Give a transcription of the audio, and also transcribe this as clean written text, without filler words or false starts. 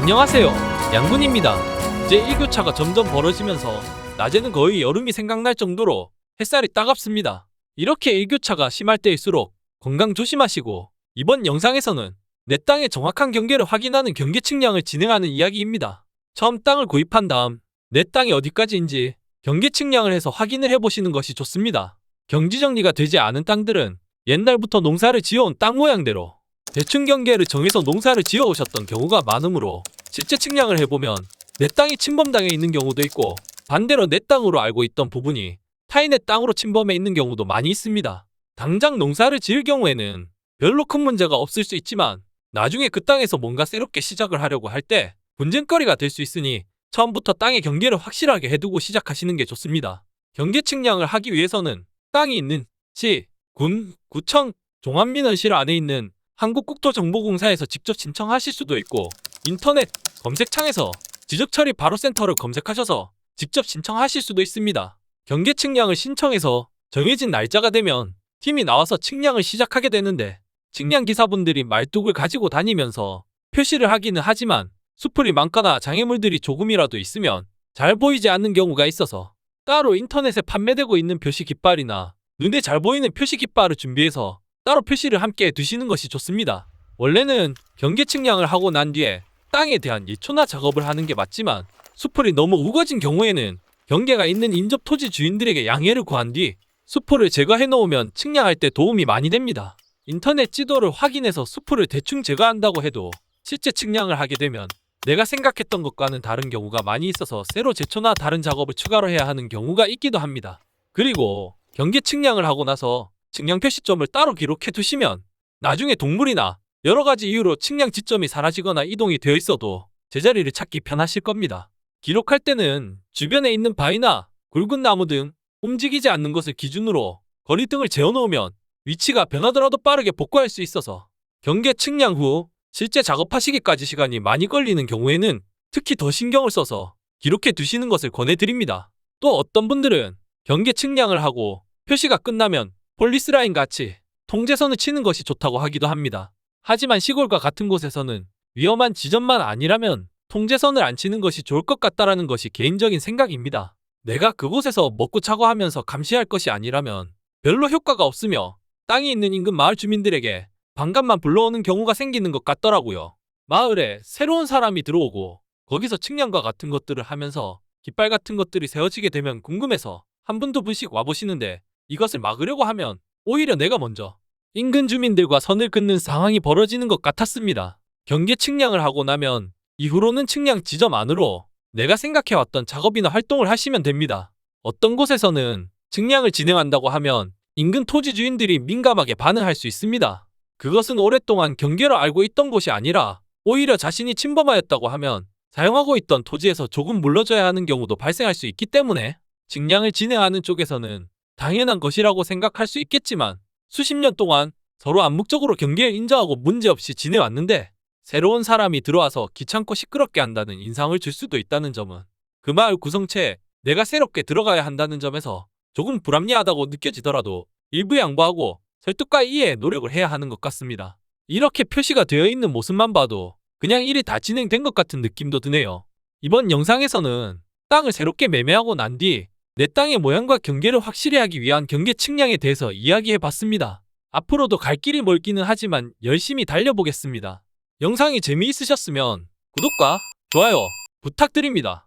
안녕하세요, 양군입니다. 제 일교차가 점점 벌어지면서 낮에는 거의 여름이 생각날 정도로 햇살이 따갑습니다. 이렇게 일교차가 심할 때일수록 건강 조심하시고, 이번 영상에서는 내 땅의 정확한 경계를 확인하는 경계 측량을 진행하는 이야기입니다. 처음 땅을 구입한 다음 내 땅이 어디까지인지 경계 측량을 해서 확인을 해보시는 것이 좋습니다. 경지 정리가 되지 않은 땅들은 옛날부터 농사를 지어온 땅 모양대로 대충 경계를 정해서 농사를 지어오셨던 경우가 많으므로 실제 측량을 해보면 내 땅이 침범당해 있는 경우도 있고, 반대로 내 땅으로 알고 있던 부분이 타인의 땅으로 침범해 있는 경우도 많이 있습니다. 당장 농사를 지을 경우에는 별로 큰 문제가 없을 수 있지만, 나중에 그 땅에서 뭔가 새롭게 시작을 하려고 할 때 분쟁거리가 될 수 있으니 처음부터 땅의 경계를 확실하게 해두고 시작하시는 게 좋습니다. 경계 측량을 하기 위해서는 땅이 있는 시, 군, 구청, 종합민원실 안에 있는 한국국토정보공사에서 직접 신청하실 수도 있고, 인터넷 검색창에서 지적처리 바로센터를 검색하셔서 직접 신청하실 수도 있습니다. 경계 측량을 신청해서 정해진 날짜가 되면 팀이 나와서 측량을 시작하게 되는데, 측량 기사분들이 말뚝을 가지고 다니면서 표시를 하기는 하지만 수풀이 많거나 장애물들이 조금이라도 있으면 잘 보이지 않는 경우가 있어서 따로 인터넷에 판매되고 있는 표시 깃발이나 눈에 잘 보이는 표시 깃발을 준비해서 따로 표시를 함께 두시는 것이 좋습니다. 원래는 경계 측량을 하고 난 뒤에 땅에 대한 예초나 작업을 하는 게 맞지만, 수풀이 너무 우거진 경우에는 경계가 있는 인접 토지 주인들에게 양해를 구한 뒤 수풀을 제거해 놓으면 측량할 때 도움이 많이 됩니다. 인터넷 지도를 확인해서 수풀을 대충 제거한다고 해도 실제 측량을 하게 되면 내가 생각했던 것과는 다른 경우가 많이 있어서 새로 제초나 다른 작업을 추가로 해야 하는 경우가 있기도 합니다. 그리고 경계 측량을 하고 나서 측량 표시점을 따로 기록해 두시면 나중에 동물이나 여러 가지 이유로 측량 지점이 사라지거나 이동이 되어 있어도 제자리를 찾기 편하실 겁니다. 기록할 때는 주변에 있는 바위나 굵은 나무 등 움직이지 않는 것을 기준으로 거리 등을 재어 놓으면 위치가 변하더라도 빠르게 복구할 수 있어서, 경계 측량 후 실제 작업하시기까지 시간이 많이 걸리는 경우에는 특히 더 신경을 써서 기록해 두시는 것을 권해드립니다. 또 어떤 분들은 경계 측량을 하고 표시가 끝나면 폴리스라인 같이 통제선을 치는 것이 좋다고 하기도 합니다. 하지만 시골과 같은 곳에서는 위험한 지점만 아니라면 통제선을 안 치는 것이 좋을 것 같다라는 것이 개인적인 생각입니다. 내가 그곳에서 먹고 자고 하면서 감시할 것이 아니라면 별로 효과가 없으며 땅이 있는 인근 마을 주민들에게 반감만 불러오는 경우가 생기는 것 같더라고요. 마을에 새로운 사람이 들어오고 거기서 측량과 같은 것들을 하면서 깃발 같은 것들이 세워지게 되면 궁금해서 한 분 두 분씩 와보시는데, 이것을 막으려고 하면 오히려 내가 먼저 인근 주민들과 선을 긋는 상황이 벌어지는 것 같았습니다. 경계 측량을 하고 나면 이후로는 측량 지점 안으로 내가 생각해왔던 작업이나 활동을 하시면 됩니다. 어떤 곳에서는 측량을 진행한다고 하면 인근 토지 주인들이 민감하게 반응할 수 있습니다. 그것은 오랫동안 경계로 알고 있던 곳이 아니라 오히려 자신이 침범하였다고 하면 사용하고 있던 토지에서 조금 물러져야 하는 경우도 발생할 수 있기 때문에, 측량을 진행하는 쪽에서는 당연한 것이라고 생각할 수 있겠지만 수십 년 동안 서로 암묵적으로 경계를 인정하고 문제없이 지내왔는데 새로운 사람이 들어와서 귀찮고 시끄럽게 한다는 인상을 줄 수도 있다는 점은 그 마을 구성체에 내가 새롭게 들어가야 한다는 점에서 조금 불합리하다고 느껴지더라도 일부 양보하고 설득과 이해에 노력을 해야 하는 것 같습니다. 이렇게 표시가 되어 있는 모습만 봐도 그냥 일이 다 진행된 것 같은 느낌도 드네요. 이번 영상에서는 땅을 새롭게 매매하고 난 뒤 내 땅의 모양과 경계를 확실히 하기 위한 경계 측량에 대해서 이야기해봤습니다. 앞으로도 갈 길이 멀기는 하지만 열심히 달려보겠습니다. 영상이 재미있으셨으면 구독과 좋아요 부탁드립니다.